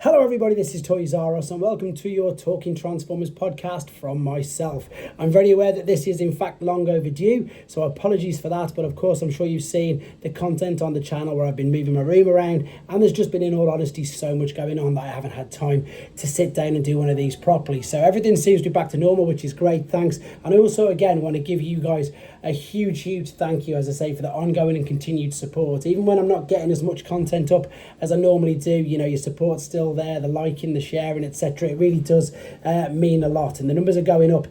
Hello everybody, this is Toys R Us and welcome to your Talking Transformers podcast from myself. I'm very aware that this is in fact long overdue, so apologies for that, but of course I'm sure you've seen the content on the channel where I've been moving my room around, and there's just been, in all honesty, so much going on that I haven't had time to sit down and do one of these properly. So everything seems to be back to normal, which is great, thanks. And I also again want to give you guys a huge thank you, as I say, for the ongoing and continued support. Even when I'm not getting as much content up as I normally do, you know, your support's still there, the liking, the sharing, etc. It really does mean a lot, and the numbers are going up,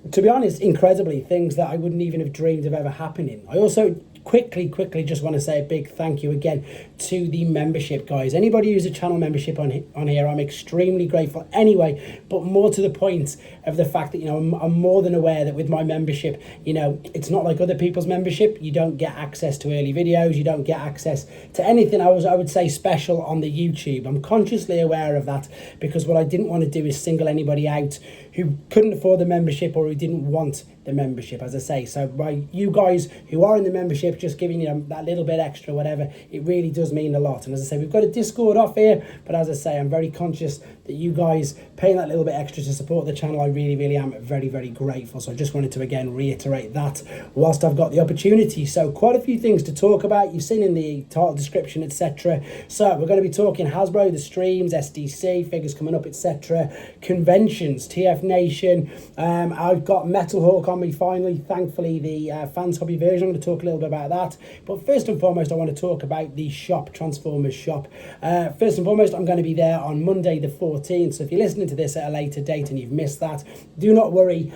to be honest, incredibly, things that I wouldn't even have dreamed of ever happening. I also quickly just want to say a big thank you again to the membership guys. Anybody who's a channel membership on here, I'm extremely grateful anyway, but more to the point of the fact that, you know, I'm more than aware that with my membership, you know, it's not like other people's membership. You don't get access to early videos, you don't get access to anything I would say special on the YouTube. I'm consciously aware of that because what I didn't want to do is single anybody out who couldn't afford the membership or who didn't want the membership, as I say. So by you guys who are in the membership just giving you that little bit extra, whatever, it really does mean a lot. And as I say, we've got a Discord off here, but as I say, I'm very conscious that you guys paying that little bit extra to support the channel, I really am very grateful. So I just wanted to again reiterate that whilst I've got the opportunity. So quite a few things to talk about, you've seen in the title description, etc. So we're going to be talking Hasbro, the streams, SDCC, figures coming up, etc. Conventions, tfnation. I've got Metal Hawk on me finally, thankfully, the fans hobby version. I'm going to talk a little bit about that, but first and foremost I want to talk about the shop, Transformers shop. First and foremost, I'm going to be there on Monday the 14th, so if you're listening to this at a later date and you've missed that, do not worry.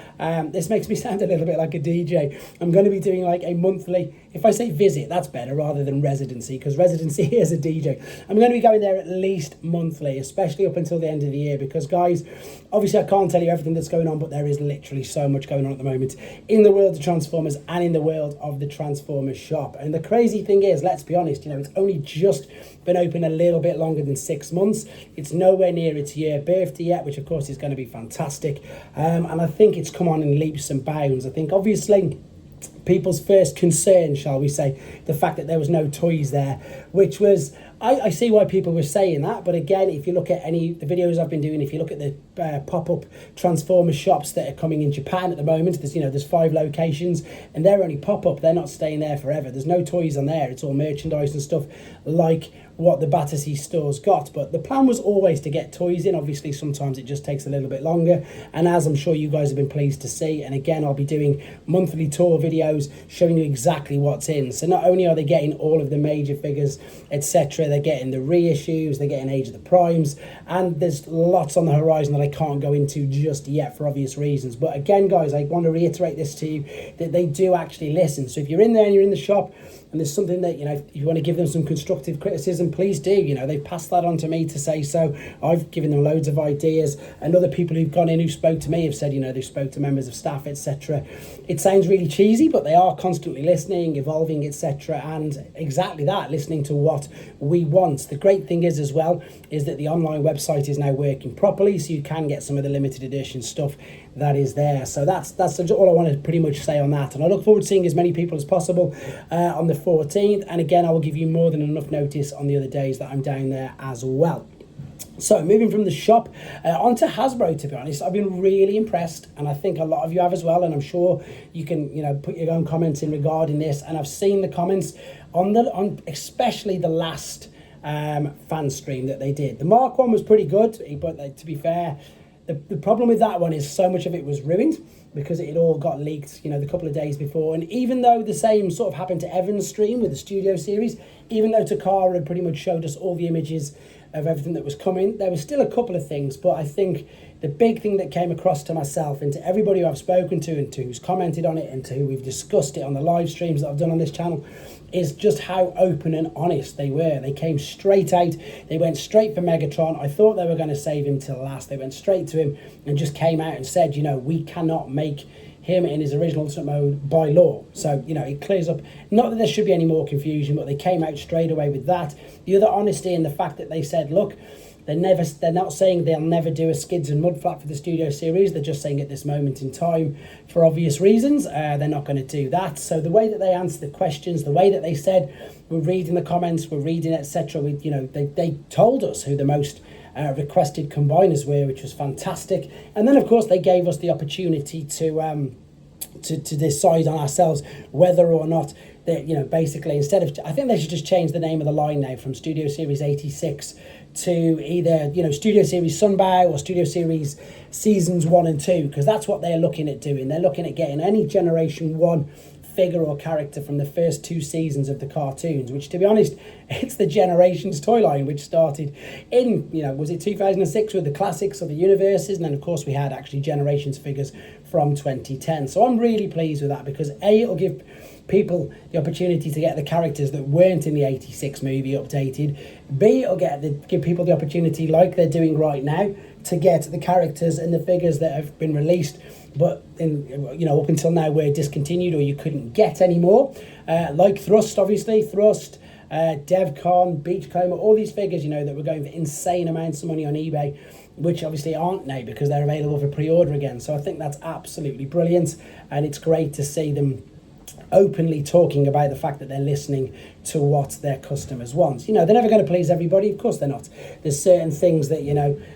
This makes me sound a little bit like a DJ. I'm going to be doing like a monthly, if I say visit, that's better rather than residency, because residency is a DJ. I'm going to be going there at least monthly, especially up until the end of the year, because guys, obviously I can't tell you everything that's going on, but there is literally so much going on at the moment in the world of Transformers and in the world of the Transformers shop. And the crazy thing is, let's be honest, you know, it's only just been open a little bit longer than 6 months. It's nowhere near its year birthday yet, which of course is going to be fantastic. And I think it's come on in leaps and bounds. I think obviously people's first concern, shall we say, the fact that there was no toys there, which was, I see why people were saying that, but again, if you look at the videos I've been doing, if you look at the pop-up Transformers shops that are coming in Japan at the moment, there's 5 locations, and they're only pop-up, they're not staying there forever. There's no toys on there, it's all merchandise and stuff like what the Battersea stores got. But the plan was always to get toys in. Obviously sometimes it just takes a little bit longer, and as I'm sure you guys have been pleased to see, and again I'll be doing monthly tour videos showing you exactly what's in. So not only are they getting all of the major figures, etc., they're getting the reissues, they're getting Age of the Primes, and there's lots on the horizon that I can't go into just yet for obvious reasons. But again guys, I want to reiterate this to you, that they do actually listen. So if you're in there and you're in the shop and there's something that, you know, if you want to give them some constructive criticism, please do. You know, they've passed that on to me to say so. I've given them loads of ideas, and other people who've gone in who spoke to me have said, you know, they've spoke to members of staff, etc. It sounds really cheesy, but they are constantly listening, evolving, etc. And exactly that, listening to what we want. The great thing is as well is that the online website is now working properly, so you can get some of the limited edition stuff that is there. So that's all I want to pretty much say on that, and I look forward to seeing as many people as possible on the 14th, and again I will give you more than enough notice on the other days that I'm down there as well. So moving from the shop onto Hasbro, to be honest, I've been really impressed, and I think a lot of you have as well, and I'm sure you can, you know, put your own comments in regarding this. And I've seen the comments on especially the last fan stream that they did. The Mark one was pretty good, but to be fair, the problem with that one is so much of it was ruined because it all got leaked, you know, the couple of days before. And even though the same sort of happened to Evan's stream with the studio series, even though Takara had pretty much showed us all the images of everything that was coming, there was still a couple of things. But I think the big thing that came across to myself and to everybody who I've spoken to and to who's commented on it and to who we've discussed it on the live streams that I've done on this channel is just how open and honest they were. They came straight out, they went straight for Megatron. I thought they were going to save him till last. They went straight to him and just came out and said, you know, we cannot make him in his original Ultimate mode by law. So, you know, it clears up, not that there should be any more confusion, but they came out straight away with that. The other honesty in the fact that they said, look, they're not saying they'll never do a skids and mud flap for the studio series. They're just saying at this moment in time, for obvious reasons, they're not going to do that. So the way that they answered the questions, the way that they said, we're reading the comments, we're reading, etc. You know, they told us who the most requested combiners were, which was fantastic. And then, of course, they gave us the opportunity to decide on ourselves whether or not they, basically, instead of, I think they should just change the name of the line now from Studio Series 86 to either, Studio Series Sunbow or Studio Series Seasons 1 and 2, because that's what they're looking at doing. They're looking at getting any Generation 1 figure or character from the first 2 seasons of the cartoons, which, to be honest, it's the Generations toy line, which started in, was it 2006 with the classics of the universes, and then of course we had actually Generations figures from 2010. So I'm really pleased with that, because A, it'll give people the opportunity to get the characters that weren't in the 86 movie updated. B, it'll give people the opportunity, like they're doing right now, to get the characters and the figures that have been released but up until now were discontinued or you couldn't get anymore, like Thrust, obviously, DevCon, Beachcomber, all these figures, that were going for insane amounts of money on eBay, which obviously aren't now because they're available for pre-order again. So I think that's absolutely brilliant, and it's great to see them openly talking about the fact that they're listening to what their customers want. They're never going to please everybody, of course they're not. There's certain things that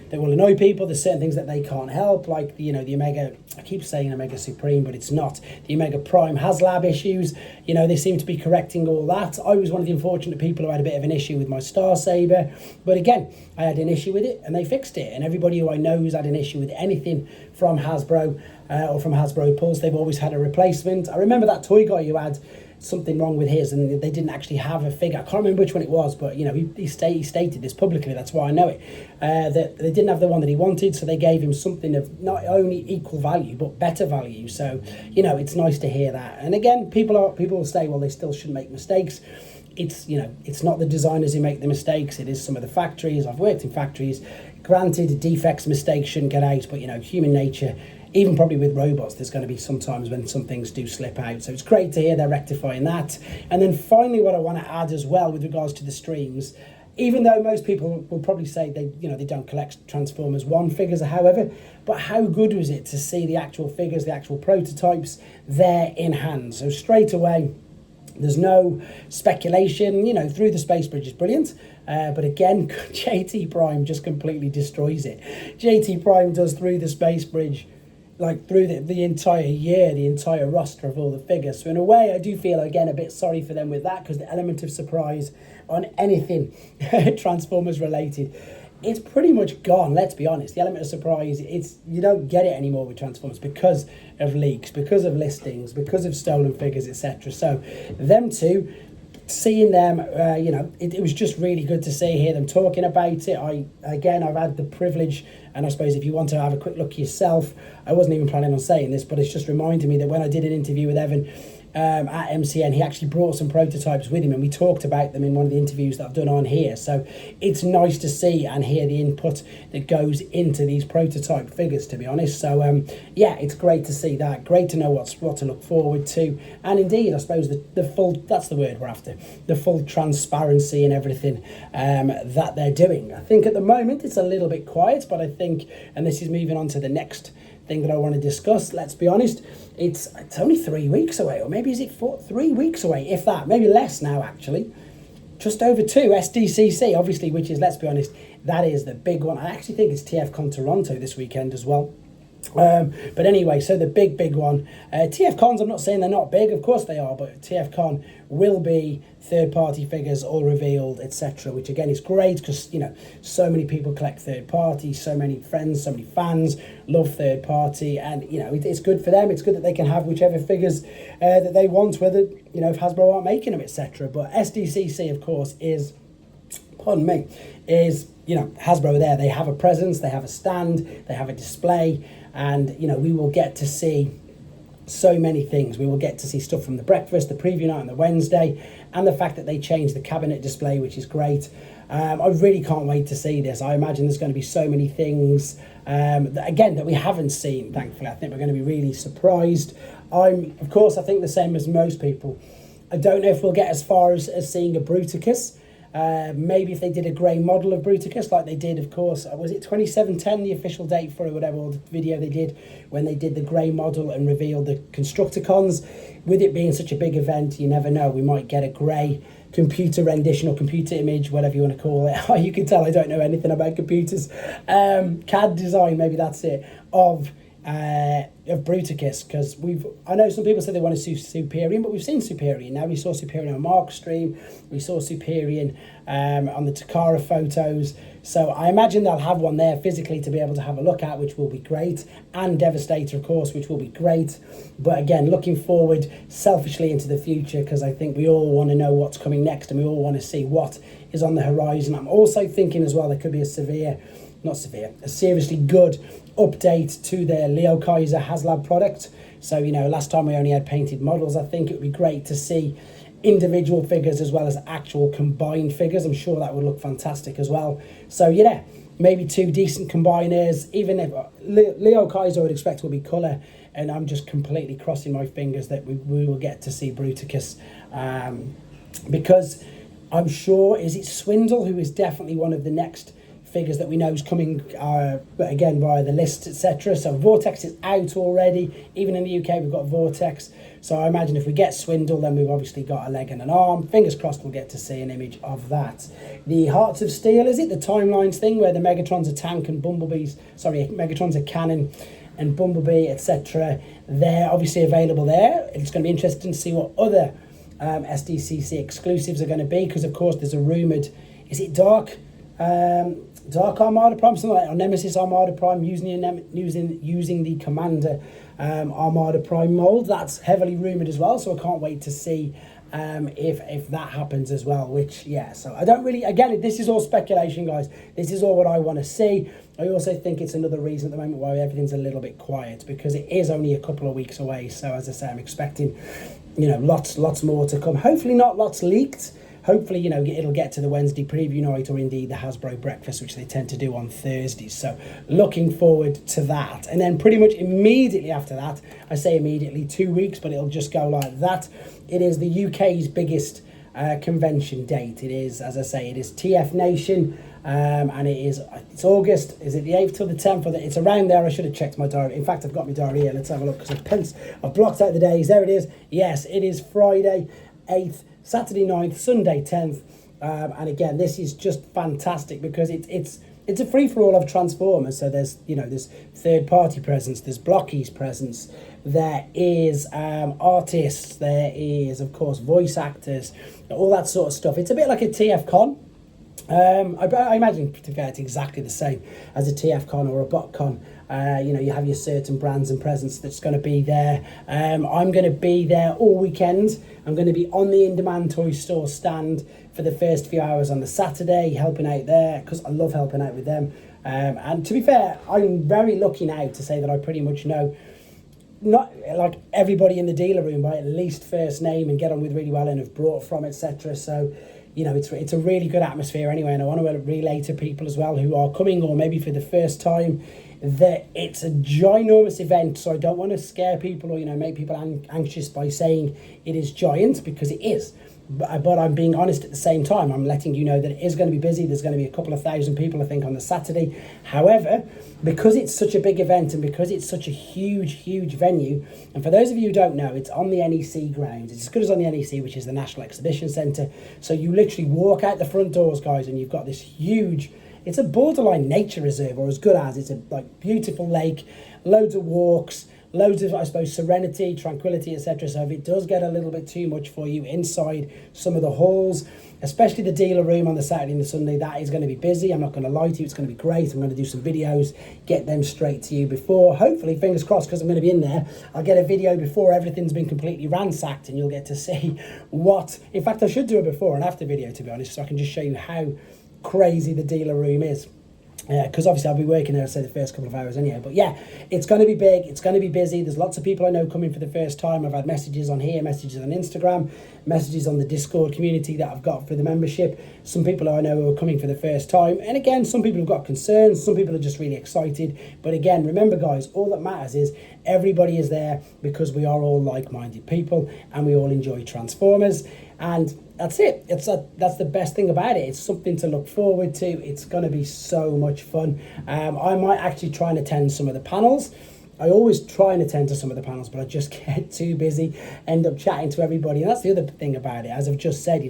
that will annoy people. There's certain things that they can't help, like the Omega, I keep saying Omega Supreme, but it's not, the Omega Prime HasLab issues. They seem to be correcting all that. I was one of the unfortunate people who had a bit of an issue with my Star Saber, but again, I had an issue with it and they fixed it. And everybody who I know who's had an issue with anything from Hasbro or from Hasbro Pulse, they've always had a replacement. I remember that toy guy who had something wrong with his and they didn't actually have a figure. I can't remember which one it was, but he stated this publicly, that's why I know it, that they didn't have the one that he wanted, so they gave him something of not only equal value but better value. So it's nice to hear that. And again, people will say, well, they still shouldn't make mistakes. It's it's not the designers who make the mistakes, it is some of the factories. I've worked in factories. Granted, defects, mistakes shouldn't get out, but human nature, even probably with robots, there's going to be some times when some things do slip out. So it's great to hear they're rectifying that. And then finally, what I want to add as well with regards to the streams, even though most people will probably say they don't collect Transformers 1 figures or however, but how good was it to see the actual figures, the actual prototypes there in hand? So straight away, there's no speculation, Through the Space Bridge is brilliant. But again, JT Prime just completely destroys it. JT Prime does Through the Space Bridge like through the entire year, the entire roster of all the figures. So in a way, I do feel, again, a bit sorry for them with that, because the element of surprise on anything Transformers related, it's pretty much gone, let's be honest. The element of surprise, you don't get it anymore with Transformers because of leaks, because of listings, because of stolen figures, etc. So them two, seeing them, it was just really good to hear them talking about it. I've had the privilege, and I suppose if you want to have a quick look yourself, I wasn't even planning on saying this, but it's just reminded me that when I did an interview with Evan at MCN, he actually brought some prototypes with him and we talked about them in one of the interviews that I've done on here. So it's nice to see and hear the input that goes into these prototype figures, to be honest. So it's great to see that, great to know what to look forward to, and indeed I suppose the full, that's the word we're after, the full transparency and everything that they're doing. I think at the moment it's a little bit quiet, but I think, and this is moving on to the next thing that I want to discuss, let's be honest, it's only 3 weeks away, or maybe is it 3 weeks away, if that, maybe less now actually, just over 2, SDCC obviously, which is, let's be honest, that is the big one. I actually think it's TFCon Toronto this weekend as well. But anyway, so the big one, TFCons, I'm not saying they're not big, of course they are, but TFCon will be third-party figures all revealed, etc., which again is great because so many people collect third party, so many friends, so many fans love third party, and it's good for them. It's good that they can have whichever figures that they want, whether if Hasbro aren't making them, etc. But SDCC, of course, is Hasbro there. They have a presence, they have a stand, they have a display, and we will get to see so many things. We will get to see stuff from the breakfast, the preview night on the Wednesday, and the fact that they changed the cabinet display, which is great. I really can't wait to see this. I imagine there's going to be so many things that we haven't seen, thankfully. I think we're going to be really surprised. I think the same as most people. I don't know if we'll get as far as seeing a Bruticus. Maybe if they did a grey model of Bruticus, like they did, of course, was it 2710, the official date for it, whatever, or the video they did when they did the grey model and revealed the Constructicons. With it being such a big event, you never know, we might get a grey computer rendition or computer image, whatever you want to call it. You can tell I don't know anything about computers. CAD design, maybe that's it, of Bruticus, because I know some people say they want to see Superior, but we've seen Superior now. We saw Superior on Mark's stream, we saw Superior on the Takara photos, so I imagine they'll have one there physically to be able to have a look at, which will be great, and Devastator of course, which will be great. But again, looking forward selfishly into the future, because I think we all want to know what's coming next and we all want to see what is on the horizon. I'm also thinking as well there could be a seriously good update to the Leo Kaiser HasLab product. So, you know, last time we only had painted models. I think it would be great to see individual figures as well as actual combined figures. I'm sure that would look fantastic as well. So yeah, maybe 2 decent combiners. Even if Leo Kaiser I would expect will be colour, and I'm just completely crossing my fingers that we will get to see Bruticus, because I'm sure, is it Swindle who is definitely one of the next figures that we know is coming, but again via the list, etc. So Vortex is out already. Even in the UK we've got Vortex, so I imagine if we get Swindle, then we've obviously got a leg and an arm. Fingers crossed we'll get to see an image of that. The Hearts of Steel, is it the Timelines thing where the Megatron's a tank and Megatron's a cannon and Bumblebee, etc. They're obviously available there. It's going to be interesting to see what other SDCC exclusives are going to be, because of course there's a rumoured, is it Dark Armada Prime, something like that, or Nemesis Armada Prime, using the Commander Armada Prime mould. That's heavily rumoured as well, so I can't wait to see if that happens as well, which, yeah, so I don't really, again, this is all speculation, guys. This is all what I want to see. I also think it's another reason at the moment why everything's a little bit quiet, because it is only a couple of weeks away. So as I say, I'm expecting, you know, lots more to come. Hopefully not lots leaked. Hopefully, you know, it'll get to the Wednesday preview night, or indeed the Hasbro breakfast, which they tend to do on Thursdays. So looking forward to that. And then pretty much immediately after that, I say immediately, 2 weeks, but it'll just go like that. It is the UK's biggest convention date. It is, as I say, it is tfnation, and it's August. Is it the 8th till the 10th? Or it's around there. I should have checked my diary. In fact, I've got my diary here. Let's have a look, because I've blocked out the days. There it is. Yes, it is Friday 8th, Saturday 9th, Sunday 10th, and again, this is just fantastic because it's a free-for-all of Transformers. So there's third-party presence, there's Blocky's presence, there is artists, there is of course voice actors, all that sort of stuff. It's a bit like a TF Con. I imagine, to be fair, it's exactly the same as a TF Con or a BotCon. You know, you have your certain brands and presence that's going to be there. I'm going to be there all weekend. I'm going to be on the in-demand toy store stand for the first few hours on the Saturday, helping out there, because I love helping out with them. And to be fair, I'm very lucky now to say that I pretty much know, not like everybody in the dealer room by at least first name, and get on with really well and have brought from, etc. So, you know, it's a really good atmosphere anyway, and I want to relay to people as well who are coming, or maybe for the first time, that it's a ginormous event. So I don't want to scare people or, you know, make people anxious by saying it is giant, because it is. But I'm being honest at the same time. I'm letting you know that it is going to be busy. There's going to be a couple of thousand people, I think, on the Saturday. However, because it's such a big event and because it's such a huge venue, and for those of you who don't know, it's on the NEC grounds. It's as good as on the NEC, which is the National Exhibition Centre. So you literally walk out the front doors, guys, and you've got this huge, it's a borderline nature reserve, or as good as. It's a beautiful lake, loads of walks, loads of, I suppose, serenity, tranquility, etc. So if it does get a little bit too much for you inside some of the halls, especially the dealer room on the Saturday and the Sunday, that is going to be busy. I'm not going to lie to you, it's going to be great. I'm going to do some videos, get them straight to you before, hopefully, fingers crossed, because I'm going to be in there, I'll get a video before everything's been completely ransacked, and you'll get to see what, in fact, I should do a before and after video, to be honest, so I can just show you how crazy the dealer room is. Because obviously I'll be working there, say, the first couple of hours anyway. But yeah, it's going to be big, it's going to be busy. There's lots of people I know coming for the first time. I've had messages on here, messages on Instagram, messages on the Discord community that I've got for the membership. Some people I know who are coming for the first time. And again, some people have got concerns, some people are just really excited. But again, remember, guys, all that matters is everybody is there because we are all like-minded people and we all enjoy Transformers. And that's it. That's the best thing about it. It's something to look forward to. It's going to be so much fun. I might actually try and attend some of the panels. I always try and attend to some of the panels, but I just get too busy, end up chatting to everybody. And that's the other thing about it. As I've just said,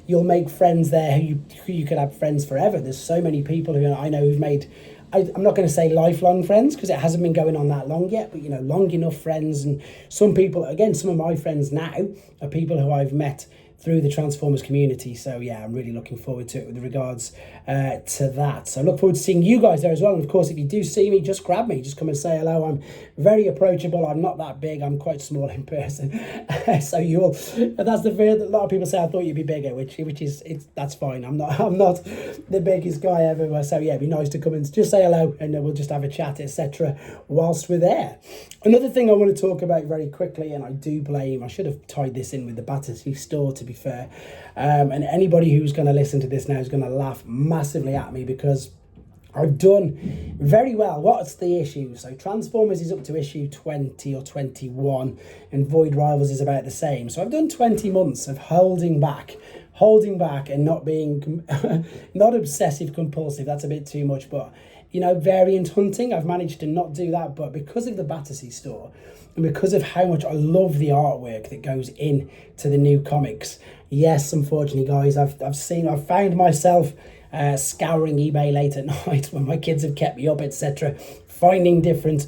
you'll make friends there who you could have friends forever. There's so many people who I know who've made, I'm not going to say lifelong friends because it hasn't been going on that long yet, but long enough friends. And some people, again, some of my friends now are people who I've met through the Transformers community. So yeah, I'm really looking forward to it with regards to that. So I look forward to seeing you guys there as well. And of course, if you do see me, just grab me, just come and say hello. I'm very approachable. I'm not that big. I'm quite small in person. So that's the fear that a lot of people say, I thought you'd be bigger, which is, that's fine. I'm not the biggest guy ever. So yeah, it'd be nice to come and just say hello, and we'll just have a chat, etc. whilst we're there. Another thing I want to talk about very quickly, and I do blame, I should have tied this in with the Battersea store, to be fair, and anybody who's going to listen to this now is going to laugh massively at me because I've done very well. What's the issue? So Transformers is up to issue 20 or 21, and Void Rivals is about the same. So I've done 20 months of holding back and not being not obsessive compulsive, that's a bit too much, but variant hunting. I've managed to not do that, but because of the Battersea store and because of how much I love the artwork that goes in to the new comics, yes, unfortunately, guys, I've found myself scouring eBay late at night when my kids have kept me up, etc., finding different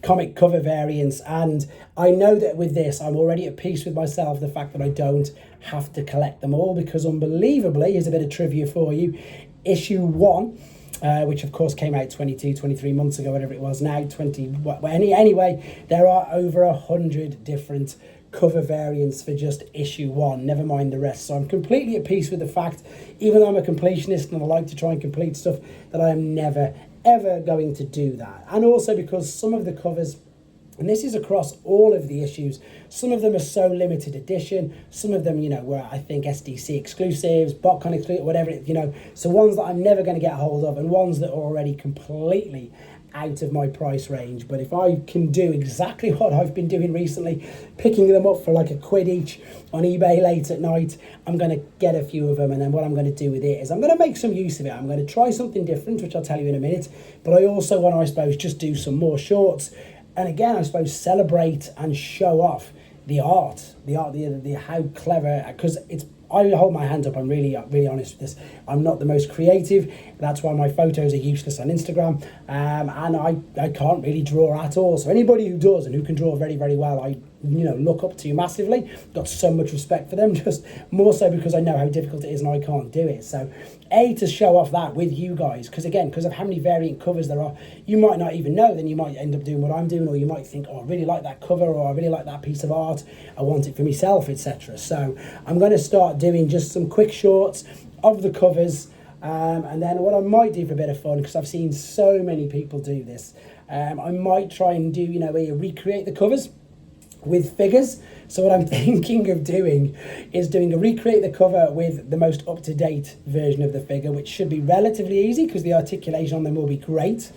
comic cover variants. And I know that with this, I'm already at peace with myself, the fact that I don't have to collect them all, because unbelievably, here's a bit of trivia for you, issue 1, which of course came out 22, 23 months ago, whatever it was now, 20, anyway, there are over 100 different cover variants for just issue 1, never mind the rest. So I'm completely at peace with the fact, even though I'm a completionist and I like to try and complete stuff, that I am never ever going to do that. And also because some of the covers, and this is across all of the issues, some of them are so limited edition, some of them, were, I think, SDCC exclusives, BotCon exclusive, whatever, so ones that I'm never going to get hold of, and ones that are already completely out of my price range. But if I can do exactly what I've been doing recently, picking them up for like £1 each on eBay late at night, I'm going to get a few of them, and then what I'm going to do with it is I'm going to make some use of it. I'm going to try something different, which I'll tell you in a minute, but I also want to, I suppose, just do some more shorts, and again, I suppose, celebrate and show off the art, the how clever, because I hold my hand up, I'm really honest with this. I'm not the most creative. That's why my photos are useless on Instagram. And I can't really draw at all. So anybody who does and who can draw very, very well, I look up to massively. Got so much respect for them, just more so because I know how difficult it is and I can't do it. So to show off that with you guys, because of how many variant covers there are, you might not even know, then you might end up doing what I'm doing, or you might think, oh, I really like that cover, or I really like that piece of art, I want it for myself, etc. So I'm going to start doing just some quick shorts of the covers, and then what I might do for a bit of fun, because I've seen so many people do this, I might try and do, where you recreate the covers with figures. So what I'm thinking of doing is doing a recreate the cover with the most up-to-date version of the figure, which should be relatively easy because the articulation on them will be great.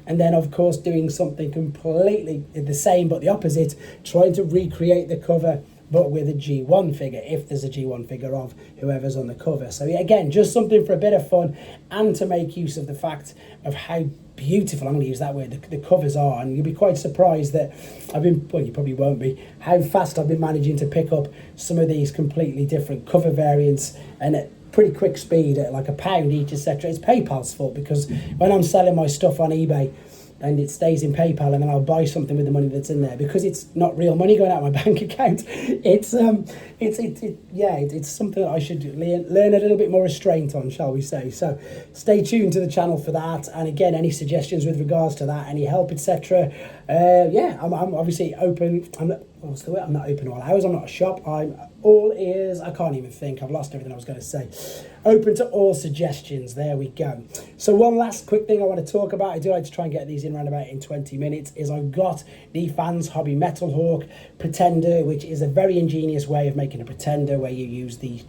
And then, of course, doing something completely the same but the opposite, trying to recreate the cover but with a G1 figure, if there's a G1 figure of whoever's on the cover. So yeah, again, just something for a bit of fun and to make use of the fact of how beautiful, I'm going to use that word, the covers are. And you'll be quite surprised that you probably won't be, how fast I've been managing to pick up some of these completely different cover variants, and at pretty quick speed, at like £1 each, etc. It's PayPal's fault, because when I'm selling my stuff on eBay and it stays in PayPal, and then I'll buy something with the money that's in there, because it's not real money going out of my bank account. It's something that I should learn a little bit more restraint on, shall we say. So stay tuned to the channel for that. And again, any suggestions with regards to that, any help, etc. I'm obviously open. I'm not open all hours. I'm not a shop. I'm all ears. I can't even think. I've lost everything I was going to say. Open to all suggestions. There we go. So one last quick thing I want to talk about, I do like to try and get these in around about in 20 minutes, is I've got the Fans Hobby Metal Hawk Pretender, which is a very ingenious way of making a Pretender, where you use these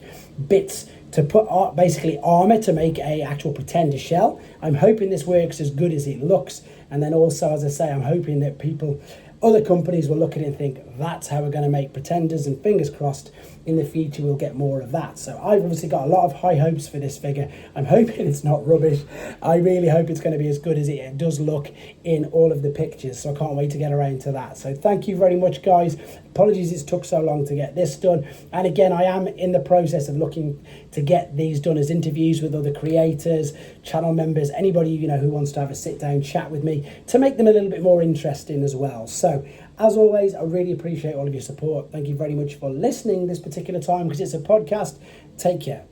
bits to put basically armour to make a actual Pretender shell. I'm hoping this works as good as it looks. And then also, as I say, I'm hoping that people other companies will look at it and think that's how we're going to make Pretenders, and fingers crossed in the future we'll get more of that. So I've obviously got a lot of high hopes for this figure. I'm hoping it's not rubbish. I really hope it's going to be as good as it does look in all of the pictures, so I can't wait to get around to that. So thank you very much, guys. Apologies it's took so long to get this done, and again, I am in the process of looking to get these done as interviews with other creators, channel members, anybody, you know, who wants to have a sit down chat with me to make them a little bit more interesting as well. So as always, I really appreciate all of your support. Thank you very much for listening this particular time, because it's a podcast. Take care.